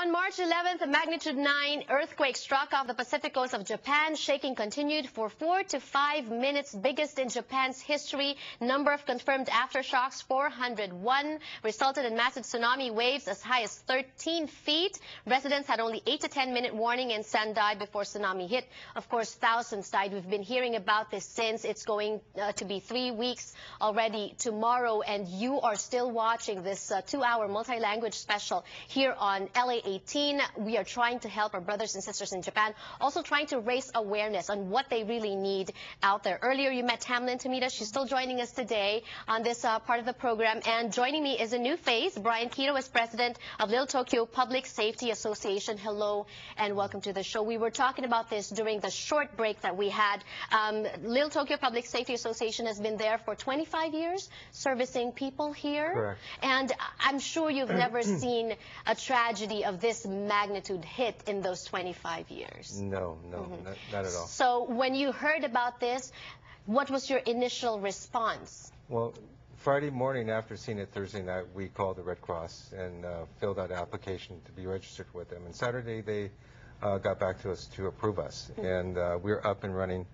On March 11th, a magnitude 9 earthquake struck off the Pacific coast of Japan. Shaking continued for 4 to 5 minutes, biggest in Japan's history. Number of confirmed aftershocks, 401, resulted in massive tsunami waves as high as 13 feet. Residents had only 8 to 10 minute warning in Sendai before tsunami hit. Of course, thousands died. We've been hearing about this since. It's going to be 3 weeks already tomorrow, and you are still watching this 2-hour multi-language special here on LA 18. We are trying to help our brothers and sisters in Japan, also trying to raise awareness on what they really need out there. Earlier, you met Tamlin Tamita. She's still joining us today on this part of the program. And joining me is a new face. Brian Quito is president of Little Tokyo Public Safety Association. Hello and welcome to the show. We were talking about this during the short break that we had. Little Tokyo Public Safety Association has been there for 25 years, servicing people here. Correct. And I'm sure you've never seen a tragedy of this magnitude hit in those 25 years. No, not at all. So when you heard about this, what was your initial response? Well, Friday morning after seeing it Thursday night, we called the Red Cross and filled out an application to be registered with them. And Saturday they got back to us to approve us, and we're up and running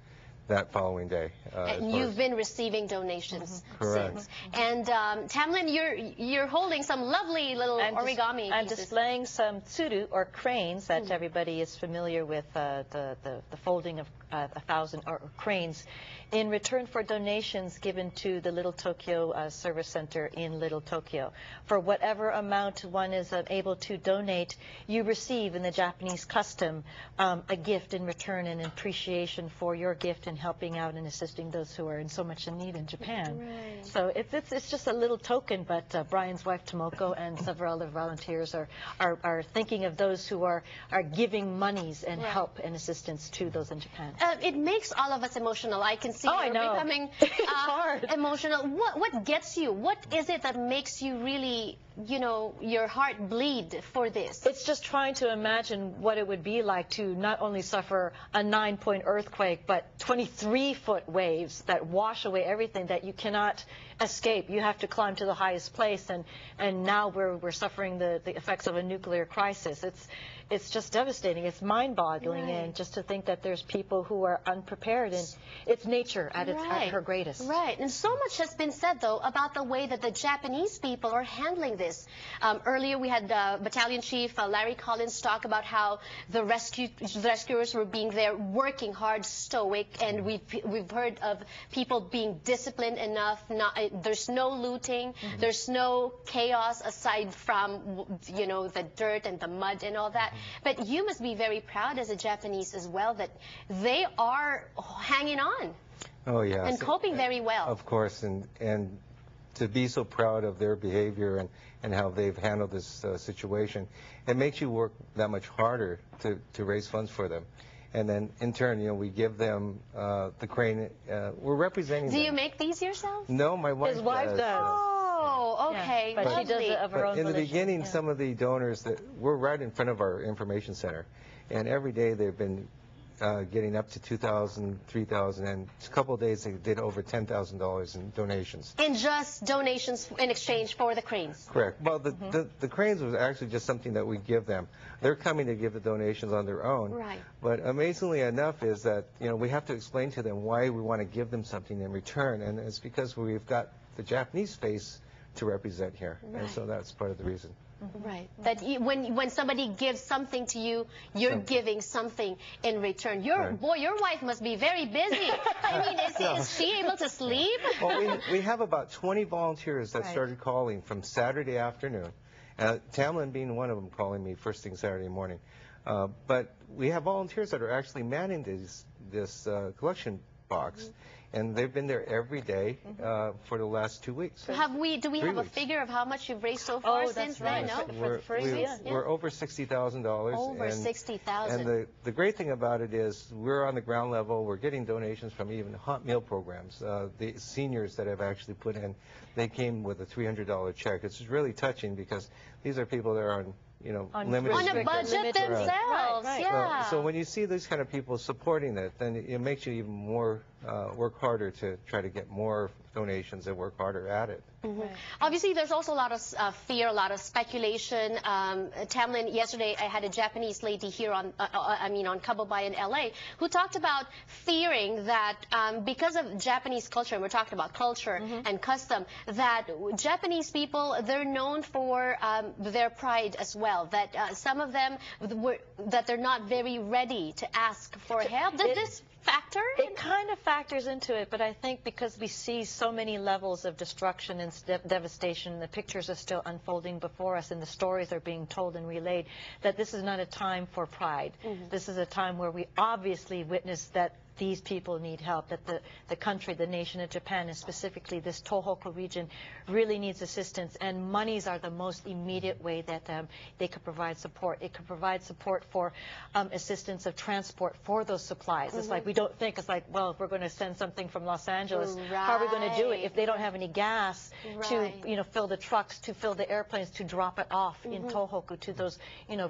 that following day. And you've been receiving donations Correct. since. And Tamlin, you're holding some lovely little origami I'm pieces. displaying some tsuru, or cranes, that everybody is familiar with, the folding of 1,000 cranes, in return for donations given to the Little Tokyo Service Center in Little Tokyo. For whatever amount one is able to donate, you receive in the Japanese custom a gift in return, and appreciation for your gift and helping out and assisting those who are in so much in need in Japan. Right. So it's just a little token, but Brian's wife Tomoko and several other volunteers are thinking of those who are giving monies and help and assistance to those in Japan. It makes all of us emotional. I can see I you're know. becoming hard. emotional. What gets you? What is it that makes you really, you know, your heart bleed for this? It's just trying to imagine what it would be like to not only suffer a 9-point earthquake, but 23-foot waves that wash away everything, that you cannot escape. You have to climb to the highest place, and now we're suffering the effects of a nuclear crisis. It's just devastating. It's mind-boggling, and just to think that there's people who are unprepared, and it's nature at her greatest. Right, and so much has been said, though, about the way that the Japanese people are handling this. Earlier, we had Battalion Chief Larry Collins talk about how the rescuers were being there, working hard, stoic, and we've heard of people being disciplined enough. There's no looting, there's no chaos aside from, you know, the dirt and the mud and all that. But you must be very proud as a Japanese as well that they are hanging on. Oh, yeah. And coping very well. Of course, and to be so proud of their behavior and how they've handled this situation, it makes you work that much harder to raise funds for them. And then, in turn, you know, we give them the crane. We're representing them. Do you make these yourself? No, my wife does. His wife does. Oh, okay. Yeah, but she does it of her own in the volition. beginning, some of the donors, we're right in front of our information center, and every day they've been getting up to $2,000, $3,000, and a couple of days they did over $10,000 in donations. In just donations in exchange for the cranes? Correct. Well, the cranes was actually just something that we give them. They're coming to give the donations on their own. Right. But amazingly enough is that, you know, we have to explain to them why we want to give them something in return, and it's because we've got the Japanese face to represent here, and so that's part of the reason. Right. That when somebody gives something to you, you're giving something in return. Boy, your wife must be very busy. I mean, is she able to sleep? Well, we have about 20 volunteers that started calling from Saturday afternoon. Tamlin being one of them, calling me first thing Saturday morning. But we have volunteers that are actually manning this collection box. And they've been there every day for the last 2 weeks. Do we have a figure of how much you've raised so far since then? No? We're over $60,000. Over $60,000. And the great thing about it is we're on the ground level. We're getting donations from even hot meal programs. The seniors that have actually put in, they came with a $300 check. It's really touching because these are people that are on, you know, limited. On a budget themselves, Right. yeah. So when you see these kind of people supporting it, then it makes you even more work harder to try to get more donations and work harder at it. Mm-hmm. Right. Obviously, there's also a lot of fear, a lot of speculation. Tamlin, yesterday I had a Japanese lady here on Kababayan, LA, who talked about fearing that because of Japanese culture, and we're talking about culture and custom, that Japanese people, they're known for their pride as well. That some of them, that they're not very ready to ask for help. Does this factor? It kind of factors into it, but I think because we see so many levels of destruction and devastation, the pictures are still unfolding before us and the stories are being told and relayed, that this is not a time for pride. This is a time where we obviously witness that these people need help, that the country, the nation of Japan, and specifically this Tohoku region, really needs assistance, and monies are the most immediate way that they could provide support. It could provide support for assistance of transport for those supplies. It's like we don't think, it's like, well, if we're going to send something from Los Angeles, how are we going to do it if they don't have any gas to, fill the trucks, to fill the airplanes, to drop it off in Tohoku to those,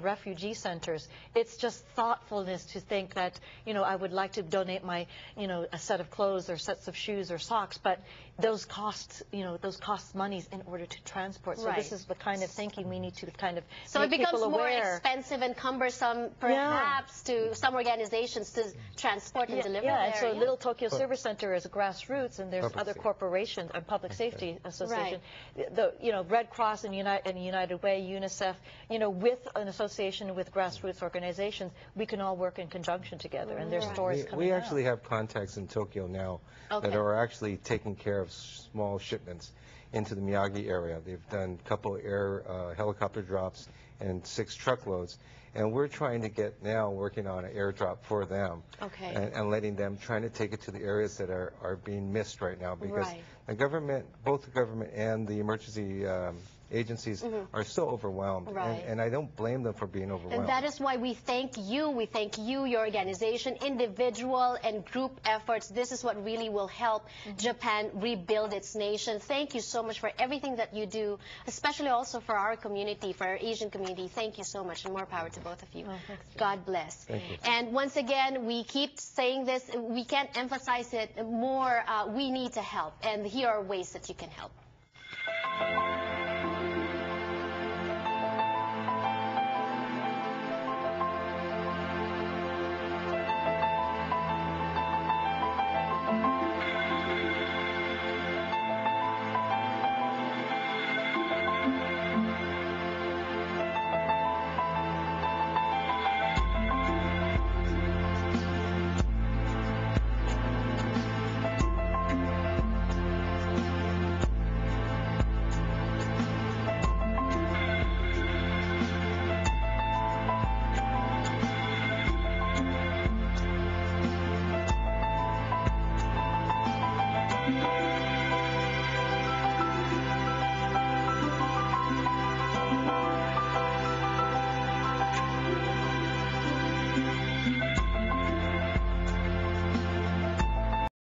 refugee centers? It's just thoughtfulness to think that, I would like to donate my, a set of clothes or sets of shoes or socks, but those costs, those cost monies in order to transport. So this is the kind of thinking we need to kind of so make it becomes people more aware. expensive and cumbersome, perhaps, to some organizations to transport and deliver there. And so Little Tokyo Service Center is grassroots, and there's other corporations and Public Safety Association, the Red Cross and United Way, UNICEF, with an association with grassroots organizations, we can all work in conjunction together, and there's stories coming We out. actually have contacts in Tokyo now that are actually taking care of small shipments into the Miyagi area. They've done a couple helicopter drops and 6 truckloads. And we're trying to get now working on an airdrop for them and letting them, trying to take it to the areas that are being missed right now, because the government, both the government and the emergency agencies are so overwhelmed, and I don't blame them for being overwhelmed. And that is why we thank you, your organization, individual and group efforts. This is what really will help Japan rebuild its nation. Thank you so much for everything that you do, especially also for our community, for our Asian community. Thank you so much, and more power to both of you. God bless. Thank you. And once again, we keep saying this, we can't emphasize it more. We need to help, and here are ways that you can help.